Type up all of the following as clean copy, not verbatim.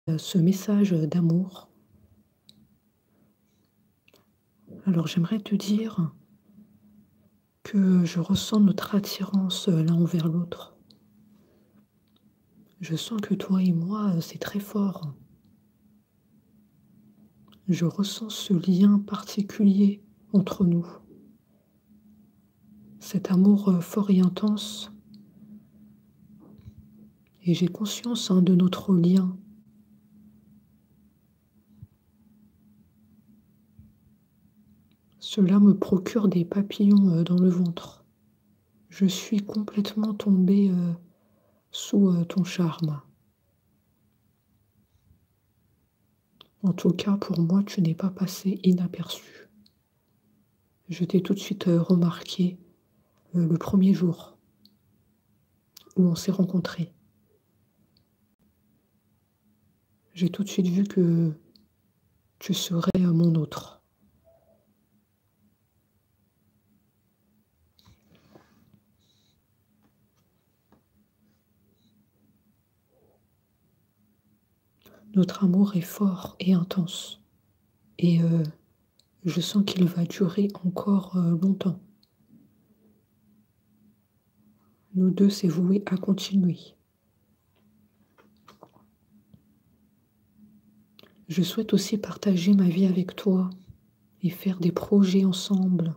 ce message d'amour. Alors j'aimerais te dire que je ressens notre attirance l'un envers l'autre. Je sens que toi et moi, c'est très fort. Je ressens ce lien particulier entre nous. Cet amour fort et intense. Et j'ai conscience de notre lien. Cela me procure des papillons dans le ventre. Je suis complètement tombée sous ton charme. En tout cas, pour moi, tu n'es pas passé inaperçu. Je t'ai tout de suite remarqué le premier jour où on s'est rencontrés. J'ai tout de suite vu que tu serais mon autre. Notre amour est fort et intense. Et je sens qu'il va durer encore longtemps. Nous deux, c'est voué à continuer. Je souhaite aussi partager ma vie avec toi et faire des projets ensemble.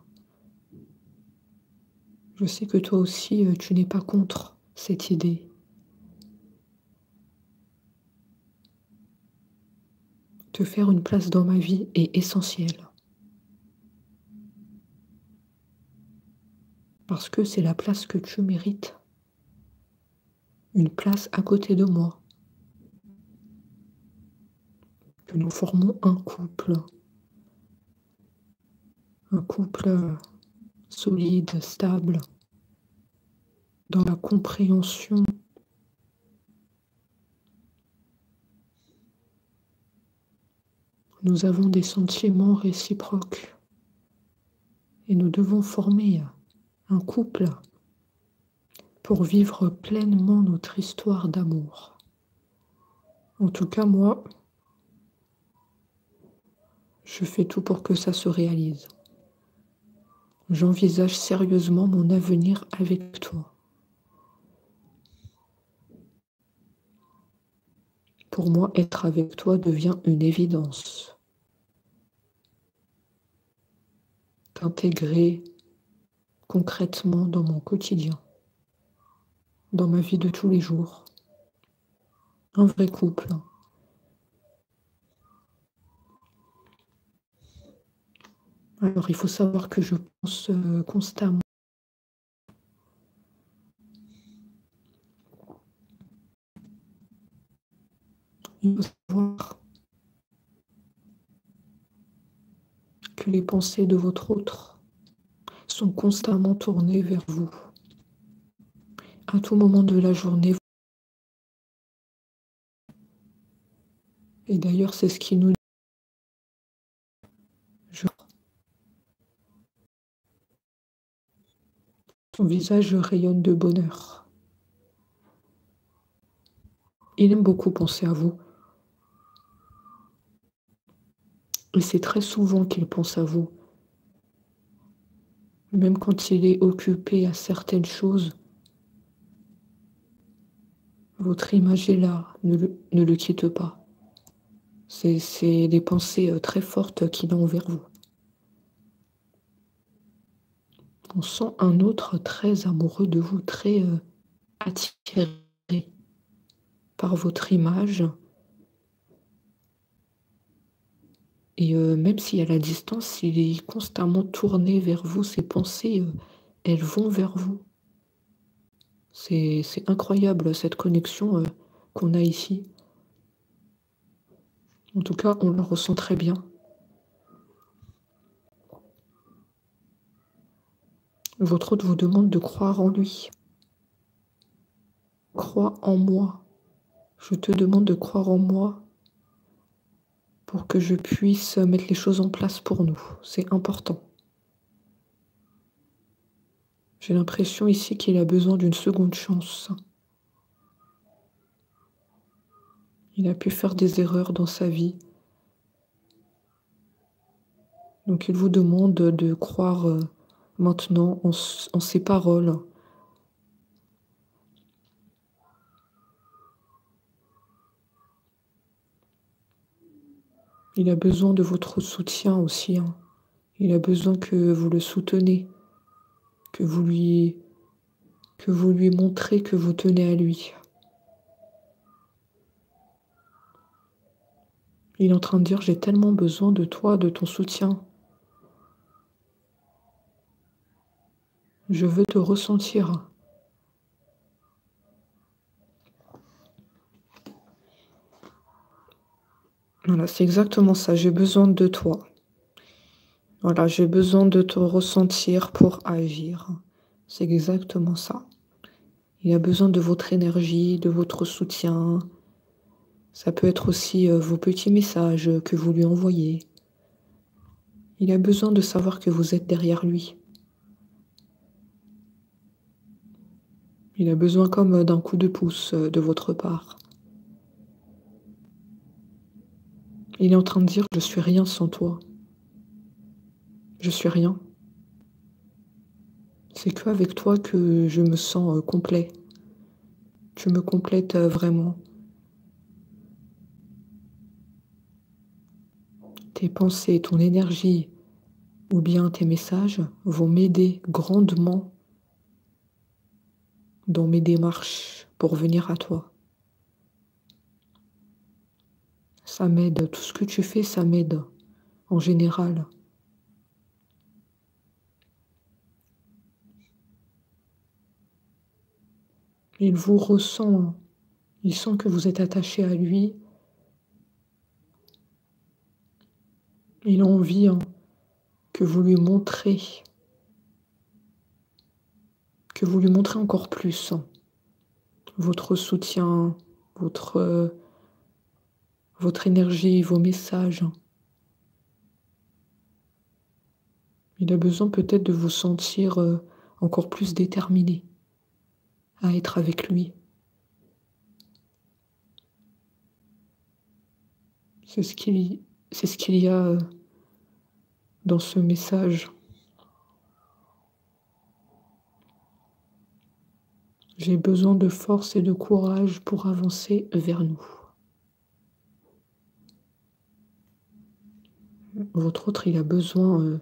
Je sais que toi aussi, tu n'es pas contre cette idée. Te faire une place dans ma vie est essentiel. Parce que c'est la place que tu mérites. Une place à côté de moi. Que nous formons un couple. Un couple solide, stable, dans la compréhension. Nous avons des sentiments réciproques. Et nous devons former un couple pour vivre pleinement notre histoire d'amour. En tout cas, moi, je fais tout pour que ça se réalise. J'envisage sérieusement mon avenir avec toi. Pour moi, être avec toi devient une évidence. T'intégrer concrètement dans mon quotidien, dans ma vie de tous les jours. Un vrai couple. Alors, il faut savoir que je pense constamment. Il faut savoir que les pensées de votre autre sont constamment tournées vers vous. À tout moment de la journée. Et d'ailleurs, c'est ce qui nous dit. Son visage rayonne de bonheur. Il aime beaucoup penser à vous. Et c'est très souvent qu'il pense à vous. Même quand il est occupé à certaines choses, votre image est là, ne le quitte pas. C'est des pensées très fortes qu'il a envers vous. On sent un autre très amoureux de vous, très attiré par votre image. Et même s'il y a la distance, il est constamment tourné vers vous. Ses pensées, elles vont vers vous. C'est incroyable cette connexion qu'on a ici. En tout cas, on le ressent très bien. Votre hôte vous demande de croire en lui. Crois en moi. Je te demande de croire en moi pour que je puisse mettre les choses en place pour nous. C'est important. J'ai l'impression ici qu'il a besoin d'une seconde chance. Il a pu faire des erreurs dans sa vie. Donc il vous demande de croire maintenant en ses paroles. Il a besoin de votre soutien aussi. Hein. Il a besoin que vous le souteniez, que vous lui montrez que vous tenez à lui. Il est en train de dire, j'ai tellement besoin de toi, de ton soutien. Je veux te ressentir. Voilà, c'est exactement ça, j'ai besoin de toi. Voilà, j'ai besoin de te ressentir pour agir. C'est exactement ça. Il a besoin de votre énergie, de votre soutien. Ça peut être aussi vos petits messages que vous lui envoyez. Il a besoin de savoir que vous êtes derrière lui. Il a besoin comme d'un coup de pouce de votre part. Il est en train de dire, je suis rien sans toi. Je suis rien. C'est qu'avec toi que je me sens complet. Tu me complètes vraiment. Tes pensées, ton énergie ou bien tes messages vont m'aider grandement dans mes démarches pour venir à toi. Ça m'aide. Tout ce que tu fais, ça m'aide en général. Il vous ressent. Il sent que vous êtes attaché à lui. Il a envie que vous lui montrez encore plus votre soutien, votre énergie, vos messages. Il a besoin peut-être de vous sentir encore plus déterminé à être avec lui. C'est ce qu'il y a dans ce message. J'ai besoin de force et de courage pour avancer vers nous. Votre autre, il a besoin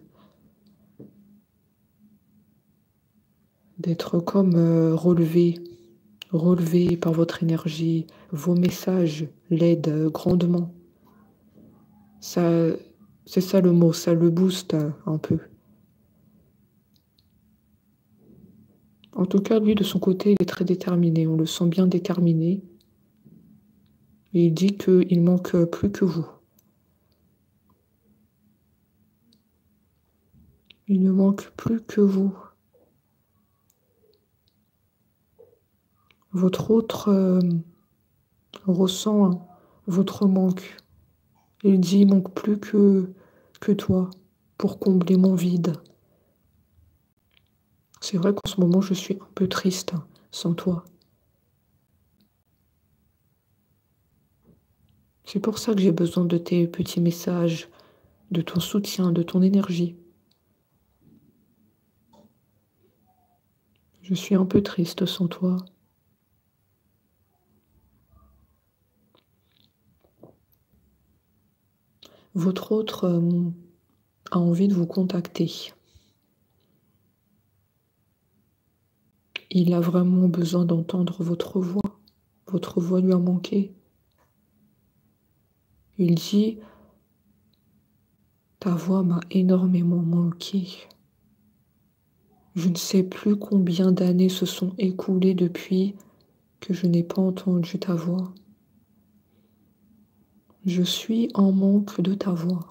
d'être comme relevé par votre énergie. Vos messages l'aident grandement. Ça, c'est ça le mot, ça le booste un peu. En tout cas, lui, de son côté, il est très déterminé. On le sent bien déterminé. Et il dit qu'il manque plus que vous. Il ne manque plus que vous. Votre autre ressent votre manque. Il dit, il manque plus que toi pour combler mon vide. C'est vrai qu'en ce moment, je suis un peu triste sans toi. C'est pour ça que j'ai besoin de tes petits messages, de ton soutien, de ton énergie. Je suis un peu triste sans toi. Votre autre a envie de vous contacter. Il a vraiment besoin d'entendre votre voix. Votre voix lui a manqué. Il dit, ta voix m'a énormément manqué. Je ne sais plus combien d'années se sont écoulées depuis que je n'ai pas entendu ta voix. Je suis en manque de ta voix.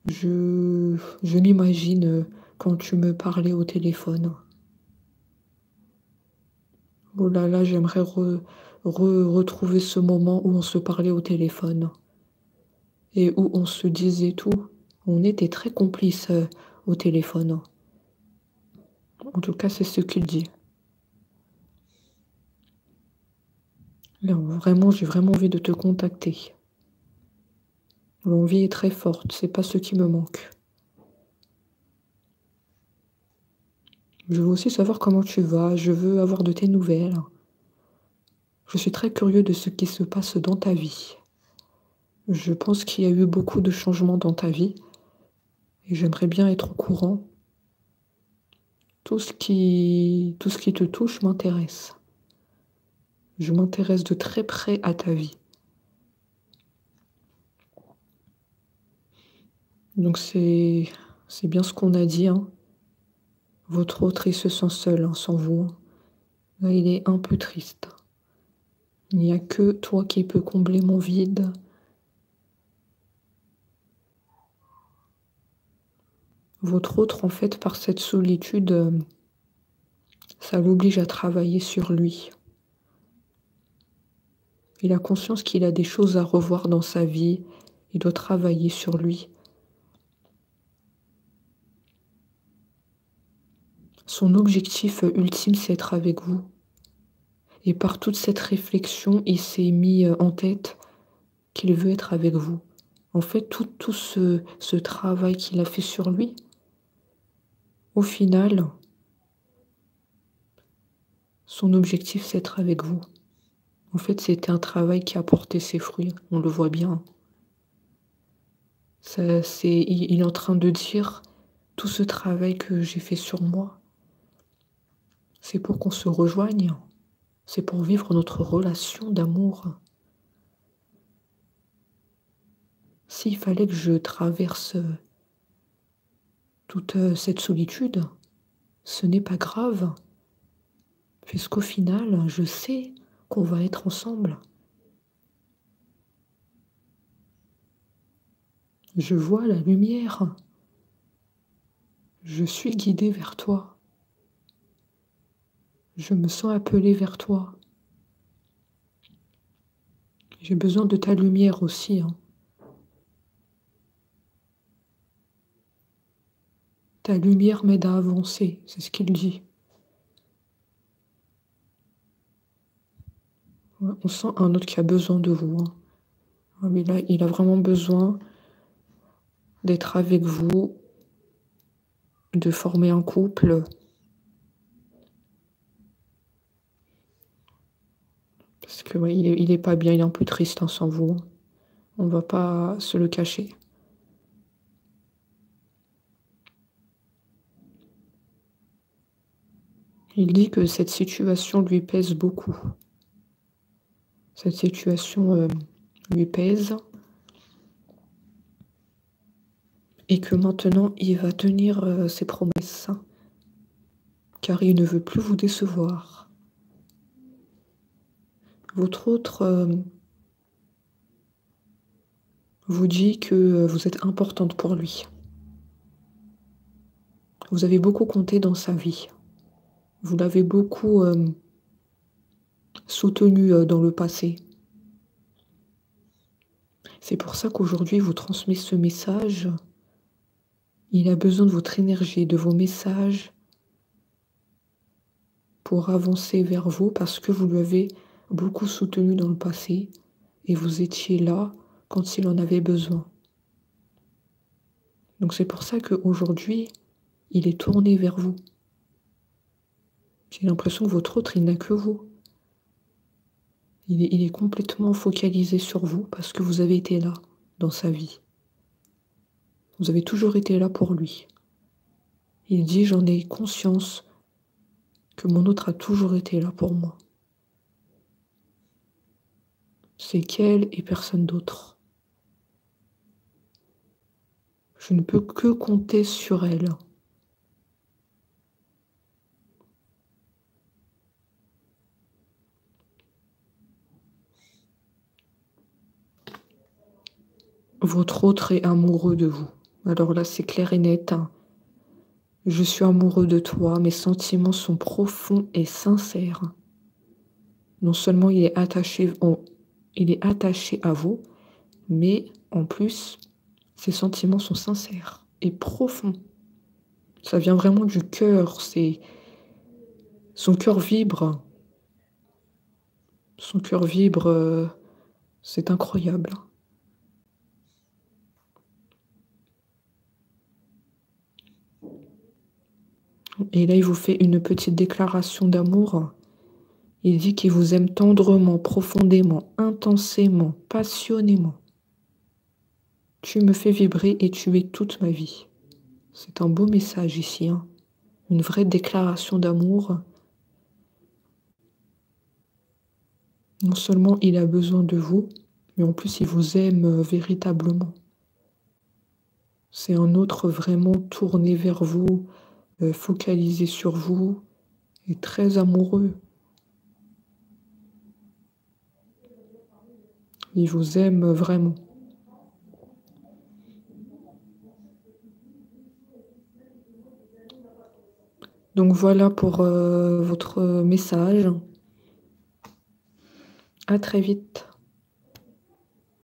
Je m'imagine quand tu me parlais au téléphone. Oh là là, j'aimerais retrouver ce moment où on se parlait au téléphone et où on se disait tout. On était très complices au téléphone. En tout cas, c'est ce qu'il dit. Là, vraiment, j'ai vraiment envie de te contacter. L'envie est très forte, c'est pas ce qui me manque. Je veux aussi savoir comment tu vas, je veux avoir de tes nouvelles. Je suis très curieux de ce qui se passe dans ta vie. Je pense qu'il y a eu beaucoup de changements dans ta vie et j'aimerais bien être au courant. Tout ce qui te touche m'intéresse. Je m'intéresse de très près à ta vie. Donc c'est bien ce qu'on a dit, hein. Votre autre, il se sent seul, hein, sans vous, hein. Là, il est un peu triste. Il n'y a que toi qui peux combler mon vide. Votre autre, en fait, par cette solitude, ça l'oblige à travailler sur lui. Il a conscience qu'il a des choses à revoir dans sa vie. Il doit travailler sur lui. Son objectif ultime, c'est être avec vous. Et par toute cette réflexion, il s'est mis en tête qu'il veut être avec vous. En fait, tout ce travail qu'il a fait sur lui, au final, son objectif, c'est être avec vous. En fait, c'était un travail qui a porté ses fruits, on le voit bien. Il est en train de dire, tout ce travail que j'ai fait sur moi, c'est pour qu'on se rejoigne, c'est pour vivre notre relation d'amour. S'il fallait que je traverse toute cette solitude, ce n'est pas grave, puisqu'au final, je sais qu'on va être ensemble. Je vois la lumière. Je suis guidée vers toi. Je me sens appelée vers toi. J'ai besoin de ta lumière aussi, hein. Ta lumière m'aide à avancer, c'est ce qu'il dit. Ouais, on sent un autre qui a besoin de vous, hein. Ah oui, là, il a vraiment besoin d'être avec vous, de former un couple. Parce que ouais, il est pas bien, il est un peu triste, hein, sans vous, hein. On va pas se le cacher. Il dit que cette situation lui pèse beaucoup. Cette situation lui pèse. Et que maintenant, il va tenir ses promesses. Car il ne veut plus vous décevoir. Votre autre vous dit que vous êtes importante pour lui. Vous avez beaucoup compté dans sa vie. Vous l'avez beaucoup soutenu dans le passé. C'est pour ça qu'aujourd'hui, il vous transmet ce message. Il a besoin de votre énergie, de vos messages pour avancer vers vous parce que vous lui avez beaucoup soutenu dans le passé et vous étiez là quand il en avait besoin. Donc c'est pour ça qu'aujourd'hui, il est tourné vers vous. J'ai l'impression que votre autre, il n'a que vous. Il est complètement focalisé sur vous parce que vous avez été là dans sa vie. Vous avez toujours été là pour lui. Il dit, j'en ai conscience que mon autre a toujours été là pour moi. C'est qu'elle et personne d'autre. Je ne peux que compter sur elle. Votre autre est amoureux de vous. Alors là, c'est clair et net, hein. Je suis amoureux de toi, mes sentiments sont profonds et sincères. Non seulement il est attaché à vous, mais en plus, ses sentiments sont sincères et profonds. Ça vient vraiment du cœur, son cœur vibre. Son cœur vibre, c'est incroyable. Et là, il vous fait une petite déclaration d'amour. Il dit qu'il vous aime tendrement, profondément, intensément, passionnément. Tu me fais vibrer et tu es toute ma vie. C'est un beau message ici, hein. Une vraie déclaration d'amour. Non seulement il a besoin de vous, mais en plus il vous aime véritablement. C'est un autre vraiment tourné vers vous, focalisé sur vous, et très amoureux. Il vous aime vraiment. Donc voilà pour votre message. À très vite.